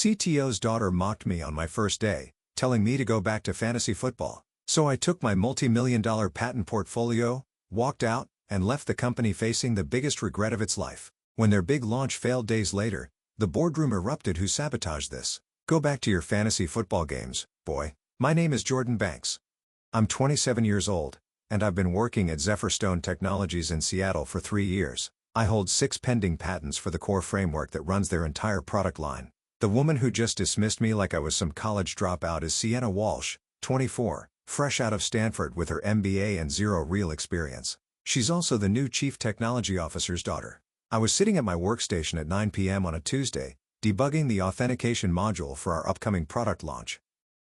CTO's daughter mocked me on my first day, telling me to go back to fantasy football. So I took my multi-million-dollar patent portfolio, walked out, and left the company facing the biggest regret of its life. When their big launch failed days later, the boardroom erupted. Who sabotaged this? Go back to your fantasy football games, boy. My name is Jordan Banks. I'm 27 years old, and I've been working at Zephyrstone Technologies in Seattle for 3 years. I hold 6 pending patents for the core framework that runs their entire product line. The woman who just dismissed me like I was some college dropout is Sienna Walsh, 24, fresh out of Stanford with her MBA and 0 real experience. She's also the new Chief Technology Officer's daughter. I was sitting at my workstation at 9 p.m. on a Tuesday, debugging the authentication module for our upcoming product launch.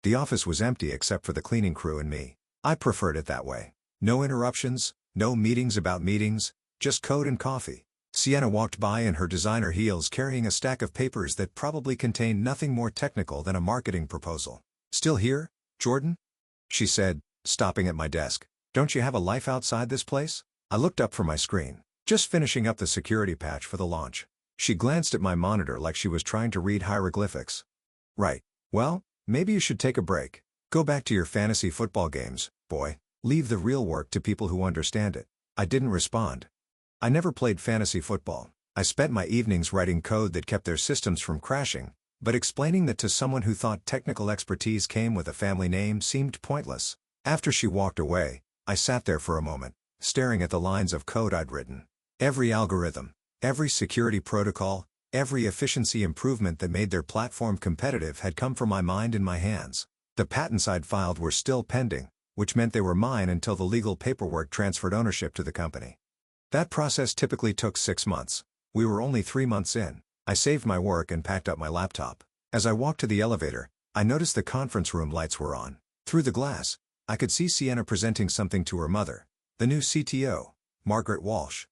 The office was empty except for the cleaning crew and me. I preferred it that way. No interruptions, no meetings about meetings, just code and coffee. Sienna walked by in her designer heels carrying a stack of papers that probably contained nothing more technical than a marketing proposal. "Still here, Jordan?" she said, stopping at my desk. "Don't you have a life outside this place?" I looked up from my screen. "Just finishing up the security patch for the launch." She glanced at my monitor like she was trying to read hieroglyphics. "Right. Well, maybe you should take a break. Go back to your fantasy football games, boy. Leave the real work to people who understand it." I didn't respond. I never played fantasy football. I spent my evenings writing code that kept their systems from crashing, but explaining that to someone who thought technical expertise came with a family name seemed pointless. After she walked away, I sat there for a moment, staring at the lines of code I'd written. Every algorithm, every security protocol, every efficiency improvement that made their platform competitive had come from my mind and my hands. The patents I'd filed were still pending, which meant they were mine until the legal paperwork transferred ownership to the company. That process typically took 6 months. We were only 3 months in. I saved my work and packed up my laptop. As I walked to the elevator, I noticed the conference room lights were on. Through the glass, I could see Sienna presenting something to her mother, the new CTO, Margaret Walsh.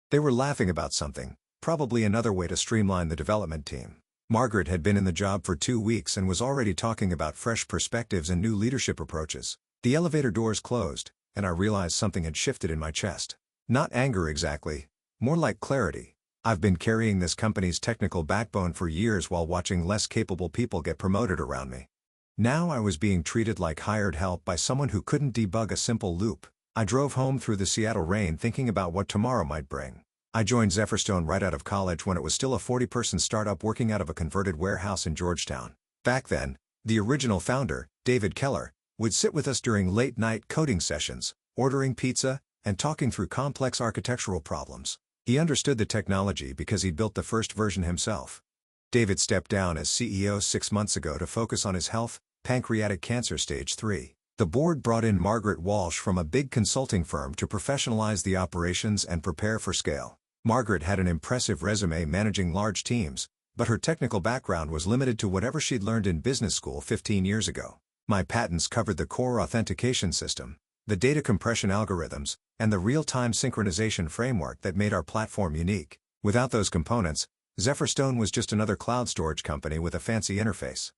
They were laughing about something, probably another way to streamline the development team. Margaret had been in the job for 2 weeks and was already talking about fresh perspectives and new leadership approaches. The elevator doors closed, and I realized something had shifted in my chest. Not anger exactly, more like clarity. I've been carrying this company's technical backbone for years while watching less capable people get promoted around me. Now I was being treated like hired help by someone who couldn't debug a simple loop. I drove home through the Seattle rain thinking about what tomorrow might bring. I joined Zephyrstone right out of college when it was still a 40-person startup working out of a converted warehouse in Georgetown. Back then, the original founder, David Keller, would sit with us during late-night coding sessions, ordering pizza, and talking through complex architectural problems. He understood the technology because he'd built the first version himself. David stepped down as CEO 6 months ago to focus on his health, pancreatic cancer stage 3. The board brought in Margaret Walsh from a big consulting firm to professionalize the operations and prepare for scale. Margaret had an impressive resume managing large teams, but her technical background was limited to whatever she'd learned in business school 15 years ago. My patents covered the core authentication system, the data compression algorithms, and the real-time synchronization framework that made our platform unique. Without those components, Zephyrstone was just another cloud storage company with a fancy interface.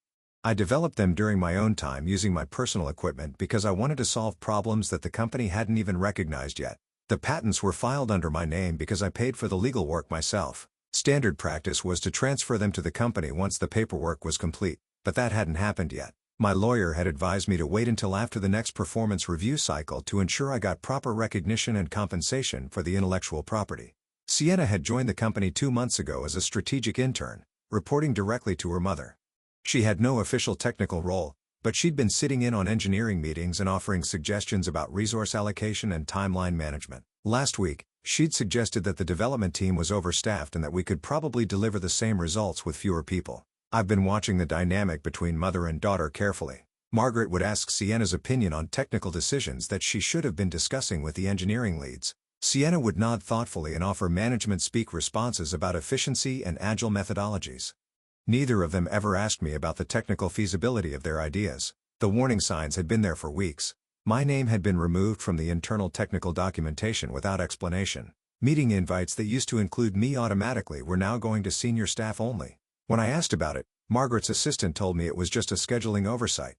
I developed them during my own time using my personal equipment because I wanted to solve problems that the company hadn't even recognized yet. The patents were filed under my name because I paid for the legal work myself. Standard practice was to transfer them to the company once the paperwork was complete, but that hadn't happened yet. My lawyer had advised me to wait until after the next performance review cycle to ensure I got proper recognition and compensation for the intellectual property. Sienna had joined the company 2 months ago as a strategic intern, reporting directly to her mother. She had no official technical role, but she'd been sitting in on engineering meetings and offering suggestions about resource allocation and timeline management. Last week, she'd suggested that the development team was overstaffed and that we could probably deliver the same results with fewer people. I've been watching the dynamic between mother and daughter carefully. Margaret would ask Sienna's opinion on technical decisions that she should have been discussing with the engineering leads. Sienna would nod thoughtfully and offer management-speak responses about efficiency and agile methodologies. Neither of them ever asked me about the technical feasibility of their ideas. The warning signs had been there for weeks. My name had been removed from the internal technical documentation without explanation. Meeting invites that used to include me automatically were now going to senior staff only. When I asked about it, Margaret's assistant told me it was just a scheduling oversight.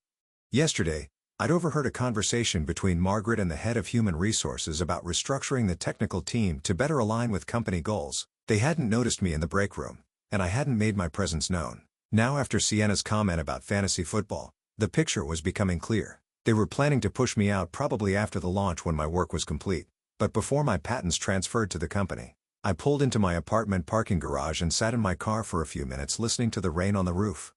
Yesterday, I'd overheard a conversation between Margaret and the head of human resources about restructuring the technical team to better align with company goals. They hadn't noticed me in the break room, and I hadn't made my presence known. Now after Sienna's comment about fantasy football, the picture was becoming clear. They were planning to push me out probably after the launch when my work was complete, but before my patents transferred to the company. I pulled into my apartment parking garage and sat in my car for a few minutes listening to the rain on the roof.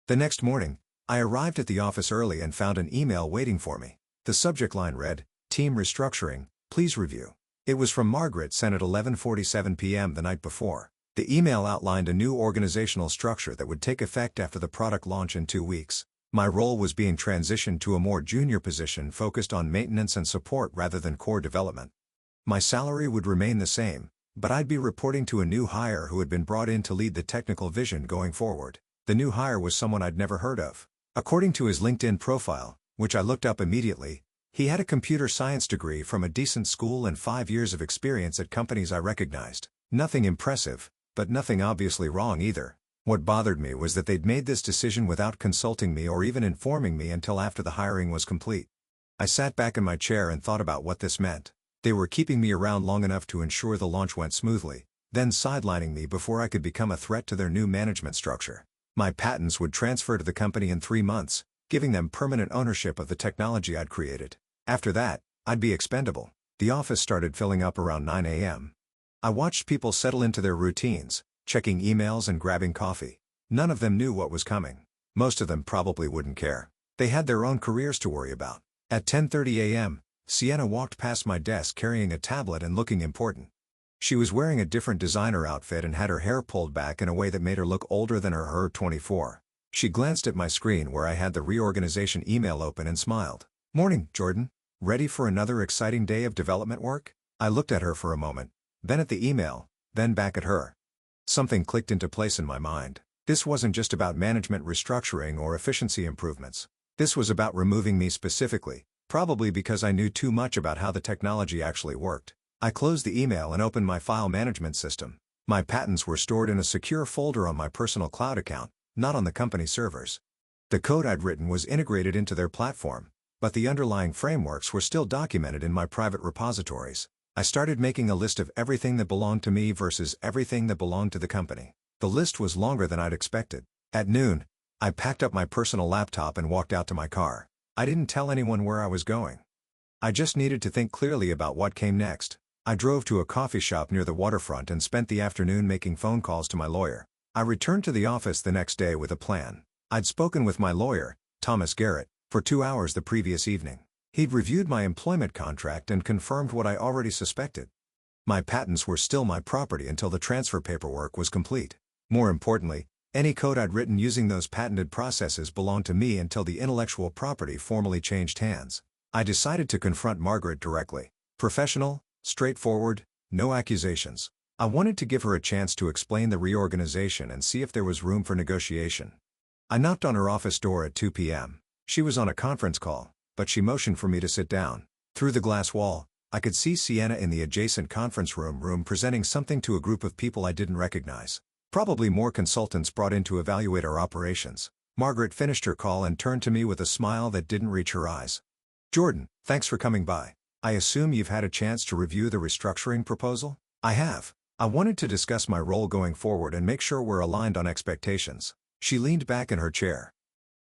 The next morning, I arrived at the office early and found an email waiting for me. The subject line read, "Team restructuring, please review." It was from Margaret, sent at 11:47 p.m. the night before. The email outlined a new organizational structure that would take effect after the product launch in 2 weeks. My role was being transitioned to a more junior position focused on maintenance and support rather than core development. My salary would remain the same, but I'd be reporting to a new hire who had been brought in to lead the technical vision going forward. The new hire was someone I'd never heard of. According to his LinkedIn profile, which I looked up immediately, he had a computer science degree from a decent school and 5 years of experience at companies I recognized. Nothing impressive, but nothing obviously wrong either. What bothered me was that they'd made this decision without consulting me or even informing me until after the hiring was complete. I sat back in my chair and thought about what this meant. They were keeping me around long enough to ensure the launch went smoothly, then sidelining me before I could become a threat to their new management structure. My patents would transfer to the company in 3 months, giving them permanent ownership of the technology I'd created. After that, I'd be expendable. The office started filling up around 9 a.m. I watched people settle into their routines, checking emails and grabbing coffee. None of them knew what was coming. Most of them probably wouldn't care. They had their own careers to worry about. At 10:30 a.m., Sienna walked past my desk carrying a tablet and looking important. She was wearing a different designer outfit and had her hair pulled back in a way that made her look older than her 24. She glanced at my screen where I had the reorganization email open and smiled. "Morning, Jordan. Ready for another exciting day of development work?" I looked at her for a moment, then at the email, then back at her. Something clicked into place in my mind. This wasn't just about management restructuring or efficiency improvements. This was about removing me specifically, probably because I knew too much about how the technology actually worked. I closed the email and opened my file management system. My patents were stored in a secure folder on my personal cloud account, not on the company servers. The code I'd written was integrated into their platform, but the underlying frameworks were still documented in my private repositories. I started making a list of everything that belonged to me versus everything that belonged to the company. The list was longer than I'd expected. At noon, I packed up my personal laptop and walked out to my car. I didn't tell anyone where I was going. I just needed to think clearly about what came next. I drove to a coffee shop near the waterfront and spent the afternoon making phone calls to my lawyer. I returned to the office the next day with a plan. I'd spoken with my lawyer, Thomas Garrett, for 2 hours the previous evening. He'd reviewed my employment contract and confirmed what I already suspected. My patents were still my property until the transfer paperwork was complete. More importantly, any code I'd written using those patented processes belonged to me until the intellectual property formally changed hands. I decided to confront Margaret directly. Professional, straightforward, no accusations. I wanted to give her a chance to explain the reorganization and see if there was room for negotiation. I knocked on her office door at 2 p.m. She was on a conference call, but she motioned for me to sit down. Through the glass wall, I could see Sienna in the adjacent conference room presenting something to a group of people I didn't recognize. Probably more consultants brought in to evaluate our operations. Margaret finished her call and turned to me with a smile that didn't reach her eyes. "Jordan, thanks for coming by. I assume you've had a chance to review the restructuring proposal?" "I have. I wanted to discuss my role going forward and make sure we're aligned on expectations." She leaned back in her chair.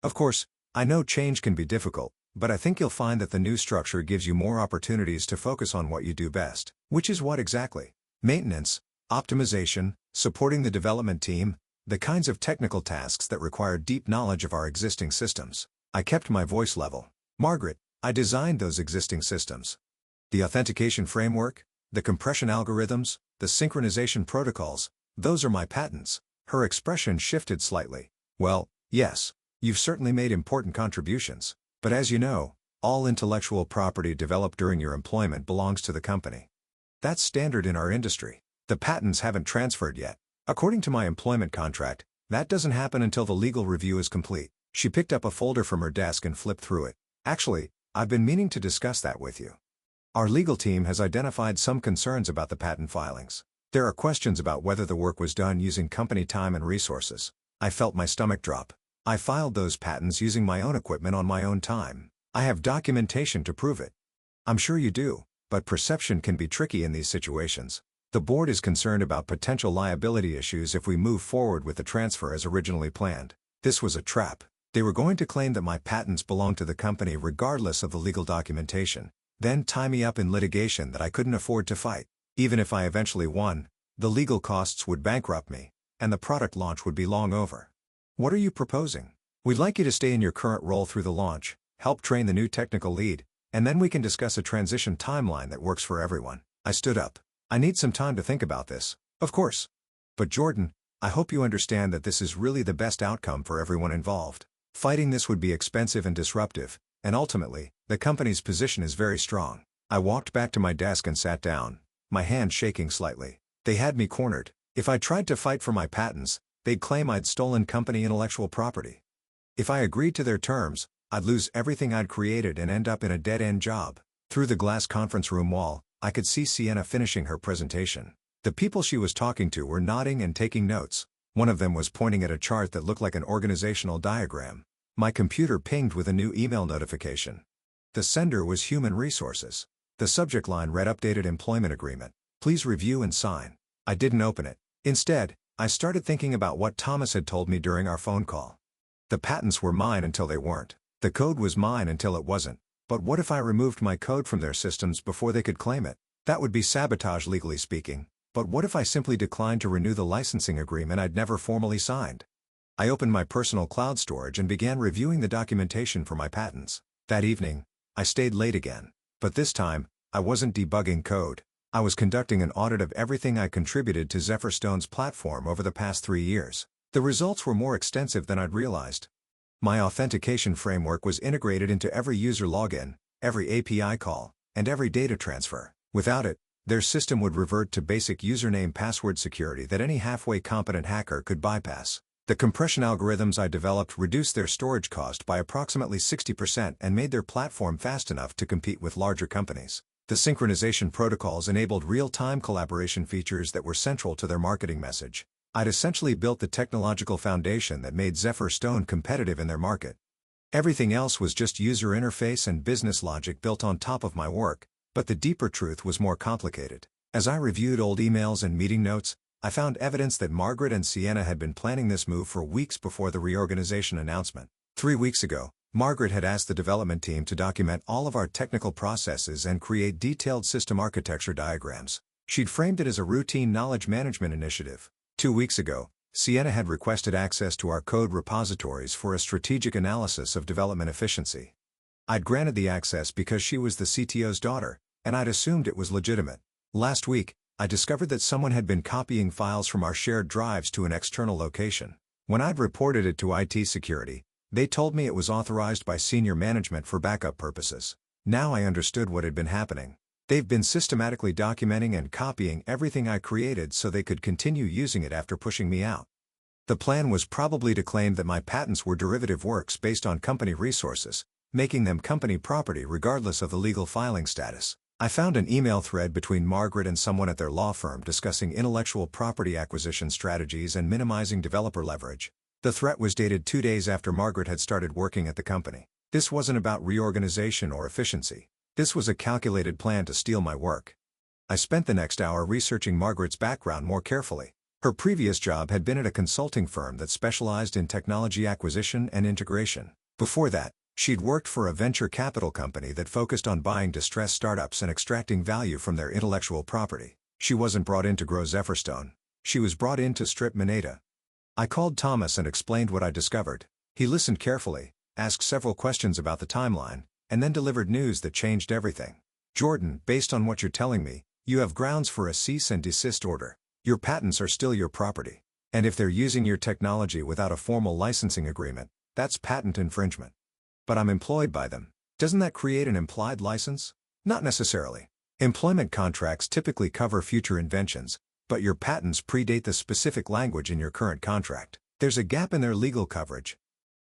"Of course, I know change can be difficult, but I think you'll find that the new structure gives you more opportunities to focus on what you do best." "Which is what exactly?" "Maintenance, optimization, supporting the development team, the kinds of technical tasks that require deep knowledge of our existing systems." I kept my voice level. "Margaret, I designed those existing systems. The authentication framework, the compression algorithms, the synchronization protocols, those are my patents." Her expression shifted slightly. "Well, yes, you've certainly made important contributions. But as you know, all intellectual property developed during your employment belongs to the company. That's standard in our industry. The patents haven't transferred yet. According to my employment contract, that doesn't happen until the legal review is complete." She picked up a folder from her desk and flipped through it. "Actually, I've been meaning to discuss that with you. Our legal team has identified some concerns about the patent filings. There are questions about whether the work was done using company time and resources." I felt my stomach drop. "I filed those patents using my own equipment on my own time. I have documentation to prove it." "I'm sure you do, but perception can be tricky in these situations. The board is concerned about potential liability issues if we move forward with the transfer as originally planned." This was a trap. They were going to claim that my patents belonged to the company regardless of the legal documentation, then tie me up in litigation that I couldn't afford to fight. Even if I eventually won, the legal costs would bankrupt me, and the product launch would be long over. What are you proposing? We'd like you to stay in your current role through the launch, help train the new technical lead, and then we can discuss a transition timeline that works for everyone. I stood up. I need some time to think about this. Of course. But Jordan, I hope you understand that this is really the best outcome for everyone involved. Fighting this would be expensive and disruptive, and ultimately, the company's position is very strong. I walked back to my desk and sat down, my hand shaking slightly. They had me cornered. If I tried to fight for my patents, they'd claim I'd stolen company intellectual property. If I agreed to their terms, I'd lose everything I'd created and end up in a dead-end job. Through the glass conference room wall, I could see Sienna finishing her presentation. The people she was talking to were nodding and taking notes. One of them was pointing at a chart that looked like an organizational diagram. My computer pinged with a new email notification. The sender was Human Resources. The subject line read Updated Employment Agreement. Please review and sign. I didn't open it. Instead, I started thinking about what Thomas had told me during our phone call. The patents were mine until they weren't. The code was mine until it wasn't. But what if I removed my code from their systems before they could claim it? That would be sabotage legally speaking. But what if I simply declined to renew the licensing agreement I'd never formally signed? I opened my personal cloud storage and began reviewing the documentation for my patents. That evening, I stayed late again. But this time, I wasn't debugging code. I was conducting an audit of everything I contributed to Zephyrstone's platform over the past 3 years. The results were more extensive than I'd realized. My authentication framework was integrated into every user login, every API call, and every data transfer. Without it, their system would revert to basic username-password security that any halfway competent hacker could bypass. The compression algorithms I developed reduced their storage cost by approximately 60% and made their platform fast enough to compete with larger companies. The synchronization protocols enabled real-time collaboration features that were central to their marketing message. I'd essentially built the technological foundation that made Zephyrstone competitive in their market. Everything else was just user interface and business logic built on top of my work, but the deeper truth was more complicated. As I reviewed old emails and meeting notes, I found evidence that Margaret and Sienna had been planning this move for weeks before the reorganization announcement. 3 weeks ago, Margaret had asked the development team to document all of our technical processes and create detailed system architecture diagrams. She'd framed it as a routine knowledge management initiative. 2 weeks ago, Sienna had requested access to our code repositories for a strategic analysis of development efficiency. I'd granted the access because she was the CTO's daughter, and I'd assumed it was legitimate. Last week, I discovered that someone had been copying files from our shared drives to an external location. When I'd reported it to IT security, they told me it was authorized by senior management for backup purposes. Now I understood what had been happening. They've been systematically documenting and copying everything I created so they could continue using it after pushing me out. The plan was probably to claim that my patents were derivative works based on company resources, making them company property regardless of the legal filing status. I found an email thread between Margaret and someone at their law firm discussing intellectual property acquisition strategies and minimizing developer leverage. The threat was dated 2 days after Margaret had started working at the company. This wasn't about reorganization or efficiency. This was a calculated plan to steal my work. I spent the next hour researching Margaret's background more carefully. Her previous job had been at a consulting firm that specialized in technology acquisition and integration. Before that, she'd worked for a venture capital company that focused on buying distressed startups and extracting value from their intellectual property. She wasn't brought in to grow Zephyrstone. She was brought in to strip Mineta. I called Thomas and explained what I discovered. He listened carefully, asked several questions about the timeline, and then delivered news that changed everything. Jordan, based on what you're telling me, you have grounds for a cease and desist order. Your patents are still your property. And if they're using your technology without a formal licensing agreement, that's patent infringement. But I'm employed by them. Doesn't that create an implied license? Not necessarily. Employment contracts typically cover future inventions, but your patents predate the specific language in your current contract. There's a gap in their legal coverage.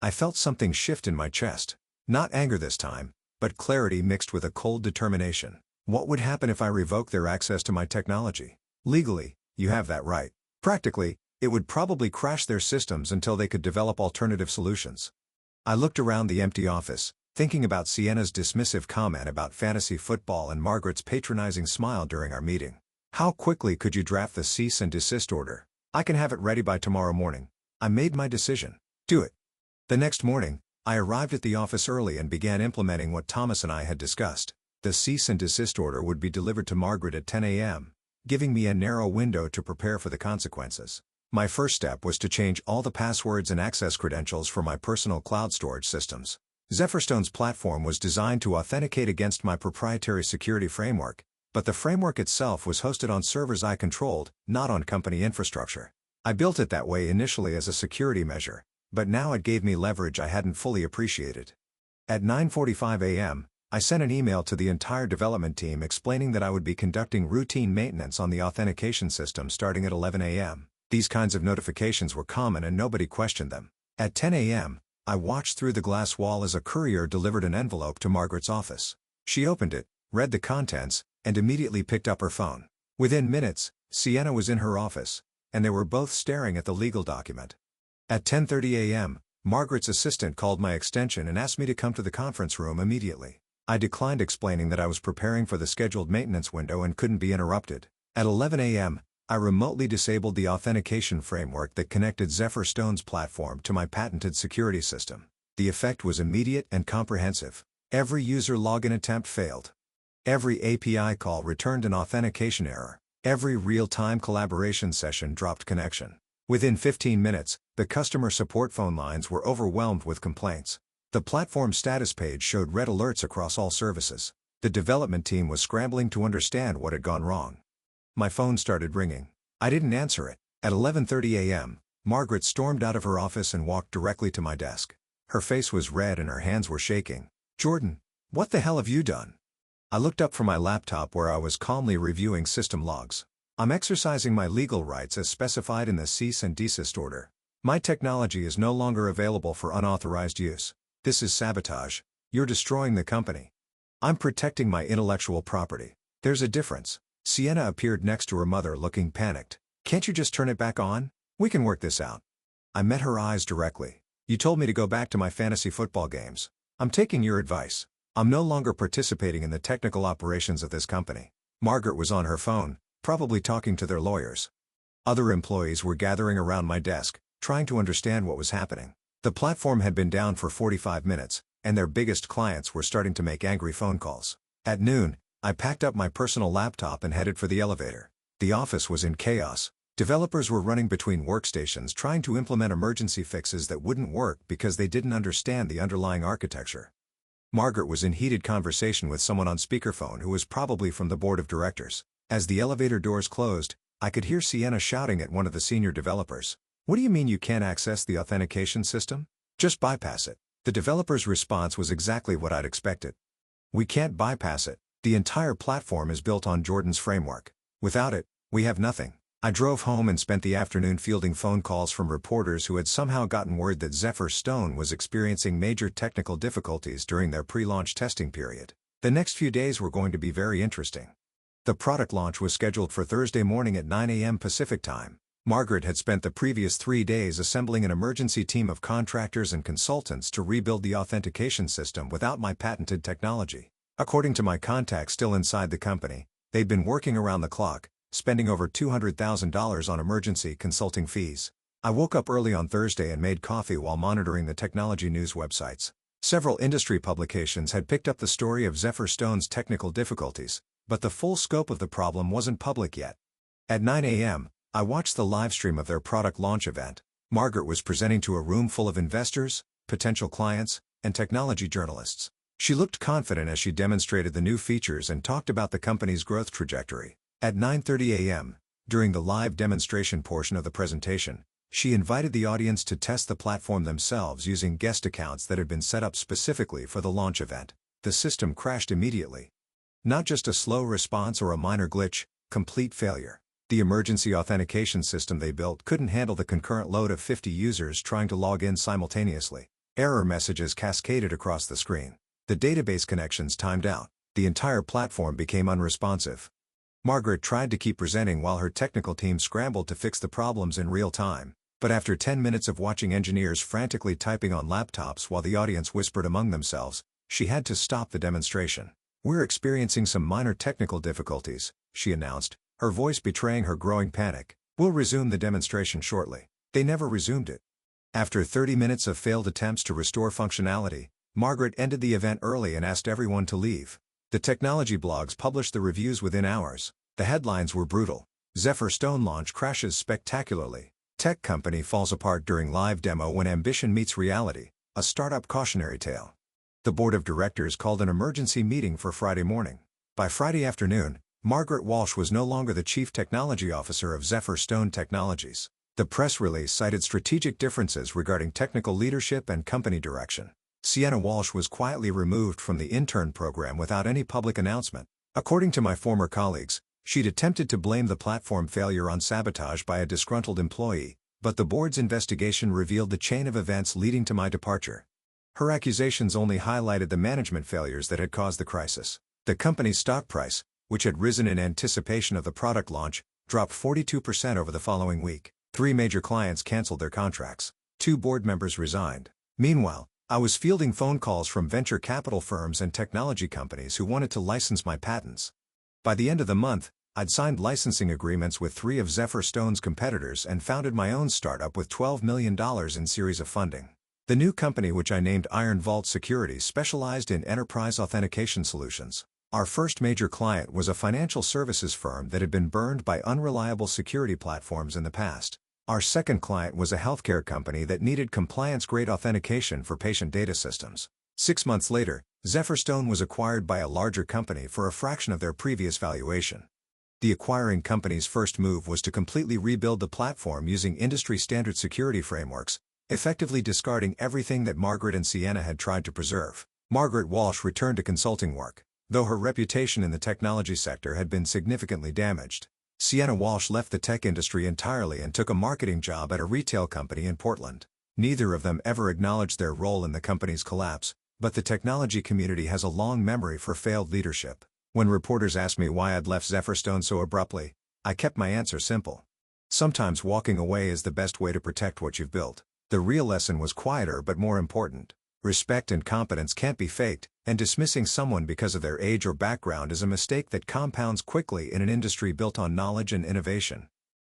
I felt something shift in my chest. Not anger this time, but clarity mixed with a cold determination. What would happen if I revoke their access to my technology? Legally, you have that right. Practically, it would probably crash their systems until they could develop alternative solutions. I looked around the empty office, thinking about Sienna's dismissive comment about fantasy football and Margaret's patronizing smile during our meeting. How quickly could you draft the cease and desist order? I can have it ready by tomorrow morning. I made my decision. Do it. The next morning, I arrived at the office early and began implementing what Thomas and I had discussed. The cease and desist order would be delivered to Margaret at 10 a.m., giving me a narrow window to prepare for the consequences. My first step was to change all the passwords and access credentials for my personal cloud storage systems. Zephyrstone's platform was designed to authenticate against my proprietary security framework, but the framework itself was hosted on servers I controlled, not on company infrastructure. I built it that way initially as a security measure, but now it gave me leverage I hadn't fully appreciated. At 9:45 a.m., I sent an email to the entire development team explaining that I would be conducting routine maintenance on the authentication system starting at 11 a.m. These kinds of notifications were common and nobody questioned them. At 10 a.m., I watched through the glass wall as a courier delivered an envelope to Margaret's office. She opened it, read the contents, and immediately picked up her phone. Within minutes, Sienna was in her office, and they were both staring at the legal document. At 10:30 a.m., Margaret's assistant called my extension and asked me to come to the conference room immediately. I declined, explaining that I was preparing for the scheduled maintenance window and couldn't be interrupted. At 11 a.m., I remotely disabled the authentication framework that connected Zephyrstone's platform to my patented security system. The effect was immediate and comprehensive. Every user login attempt failed. Every API call returned an authentication error. Every real-time collaboration session dropped connection. Within 15 minutes, the customer support phone lines were overwhelmed with complaints. The platform status page showed red alerts across all services. The development team was scrambling to understand what had gone wrong. My phone started ringing. I didn't answer it. At 11:30 a.m., Margaret stormed out of her office and walked directly to my desk. Her face was red and her hands were shaking. "Jordan, what the hell have you done?" I looked up from my laptop where I was calmly reviewing system logs. "I'm exercising my legal rights as specified in the cease and desist order. My technology is no longer available for unauthorized use. This is sabotage. You're destroying the company. I'm protecting my intellectual property. There's a difference." Sienna appeared next to her mother looking panicked. "Can't you just turn it back on? We can work this out." I met her eyes directly. "You told me to go back to my fantasy football games. I'm taking your advice. I'm no longer participating in the technical operations of this company." Margaret was on her phone, probably talking to their lawyers. Other employees were gathering around my desk, trying to understand what was happening. The platform had been down for 45 minutes, and their biggest clients were starting to make angry phone calls. At noon, I packed up my personal laptop and headed for the elevator. The office was in chaos. Developers were running between workstations trying to implement emergency fixes that wouldn't work because they didn't understand the underlying architecture. Margaret was in heated conversation with someone on speakerphone who was probably from the board of directors. As the elevator doors closed, I could hear Sienna shouting at one of the senior developers. "What do you mean you can't access the authentication system? Just bypass it." The developer's response was exactly what I'd expected. "We can't bypass it. The entire platform is built on Jordan's framework. Without it, we have nothing." I drove home and spent the afternoon fielding phone calls from reporters who had somehow gotten word that Zephyrstone was experiencing major technical difficulties during their pre-launch testing period. The next few days were going to be very interesting. The product launch was scheduled for Thursday morning at 9 a.m. Pacific Time. Margaret had spent the previous 3 days assembling an emergency team of contractors and consultants to rebuild the authentication system without my patented technology. According to my contacts still inside the company, they'd been working around the clock, spending over $200,000 on emergency consulting fees. I woke up early on Thursday and made coffee while monitoring the technology news websites. Several industry publications had picked up the story of Zephyrstone's technical difficulties, but the full scope of the problem wasn't public yet. At 9 a.m., I watched the live stream of their product launch event. Margaret was presenting to a room full of investors, potential clients, and technology journalists. She looked confident as she demonstrated the new features and talked about the company's growth trajectory. At 9:30 a.m., during the live demonstration portion of the presentation, she invited the audience to test the platform themselves using guest accounts that had been set up specifically for the launch event. The system crashed immediately. Not just a slow response or a minor glitch, complete failure. The emergency authentication system they built couldn't handle the concurrent load of 50 users trying to log in simultaneously. Error messages cascaded across the screen. The database connections timed out. The entire platform became unresponsive. Margaret tried to keep presenting while her technical team scrambled to fix the problems in real time, but after 10 minutes of watching engineers frantically typing on laptops while the audience whispered among themselves, she had to stop the demonstration. "We're experiencing some minor technical difficulties," she announced, her voice betraying her growing panic. "We'll resume the demonstration shortly." They never resumed it. After 30 minutes of failed attempts to restore functionality, Margaret ended the event early and asked everyone to leave. The technology blogs published the reviews within hours. The headlines were brutal. Zephyr Stone launch crashes spectacularly. Tech company falls apart during live demo when ambition meets reality. A startup cautionary tale. The board of directors called an emergency meeting for Friday morning. By Friday afternoon, Margaret Walsh was no longer the chief technology officer of Zephyr Stone Technologies. The press release cited strategic differences regarding technical leadership and company direction. Sienna Walsh was quietly removed from the intern program without any public announcement. According to my former colleagues, she'd attempted to blame the platform failure on sabotage by a disgruntled employee, but the board's investigation revealed the chain of events leading to my departure. Her accusations only highlighted the management failures that had caused the crisis. The company's stock price, which had risen in anticipation of the product launch, dropped 42% over the following week. 3 major clients canceled their contracts. 2 board members resigned. Meanwhile, I was fielding phone calls from venture capital firms and technology companies who wanted to license my patents. By the end of the month, I'd signed licensing agreements with 3 of Zephyr Stone's competitors and founded my own startup with $12 million in series of funding. The new company, which I named Iron Vault Securities, specialized in enterprise authentication solutions. Our first major client was a financial services firm that had been burned by unreliable security platforms in the past. Our second client was a healthcare company that needed compliance-grade authentication for patient data systems. 6 months later, Zephyr Stone was acquired by a larger company for a fraction of their previous valuation. The acquiring company's first move was to completely rebuild the platform using industry-standard security frameworks, effectively discarding everything that Margaret and Sienna had tried to preserve. Margaret Walsh returned to consulting work, though her reputation in the technology sector had been significantly damaged. Sienna Walsh left the tech industry entirely and took a marketing job at a retail company in Portland. Neither of them ever acknowledged their role in the company's collapse, but the technology community has a long memory for failed leadership. When reporters asked me why I'd left Zephyr Stone so abruptly, I kept my answer simple. Sometimes walking away is the best way to protect what you've built. The real lesson was quieter but more important. Respect and competence can't be faked, and dismissing someone because of their age or background is a mistake that compounds quickly in an industry built on knowledge and innovation.